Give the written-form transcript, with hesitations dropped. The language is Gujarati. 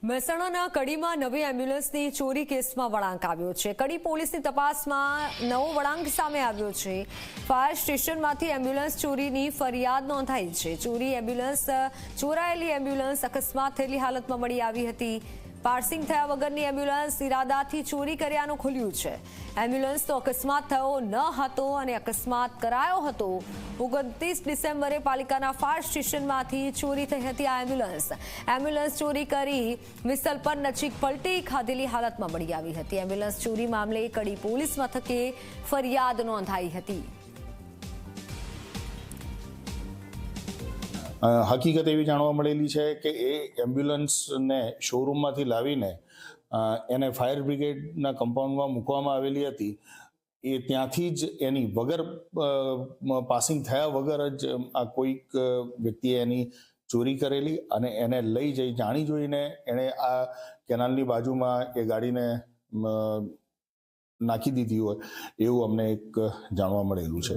મહેસાણાના કડીમાં નવી એમ્બ્યુલન્સની ચોરી કેસમાં વળાંક આવ્યો છે। કડી પોલીસની તપાસમાં નવો વળાંક સામે આવ્યો છે। ફાયર સ્ટેશનમાંથી એમ્બ્યુલન્સ ચોરીની ફરિયાદ નોંધાઈ છે। ચોરાયેલી એમ્બ્યુલન્સ અકસ્માત થયેલી હાલતમાં મળી આવી હતી। પાર્સિંગ થયા વગરની એમ્બ્યુલન્સ ઇરાદાથી ચોરી કર્યાનું ખુલ્યું છે। એમ્બ્યુલન્સનો અકસ્માત થયો ન હતો અને અકસ્માત કરાયો હતો। 29 ડિસેમ્બરે પાલિકાના ફાયર સ્ટેશનમાંથી ચોરી થઈ હતી આ એમ્બ્યુલન્સ ચોરી કરી વિસલપર નજીક પલટી ખાધેલી હાલતમાં મળી આવી હતી। એમ્બ્યુલન્સ ચોરી મામલે કડી પોલીસ મથકે ફરિયાદ નોંધાઈ હતી। હકીકત એવી જાણવા મળેલી છે કે એ એમ્બ્યુલન્સને શોરૂમમાંથી લાવીને એને ફાયર બ્રિગેડના કમ્પાઉન્ડમાં મૂકવામાં આવેલી હતી। એ ત્યાંથી જ એની વગર પાસિંગ થયા વગર જ આ કોઈક વ્યક્તિએ એની ચોરી કરેલી અને એને લઈ જઈ જાણી જોઈને એણે આ કેનાલની બાજુમાં એ ગાડીને નાખી દીધી હોય એવું અમને એક જાણવા મળેલું છે।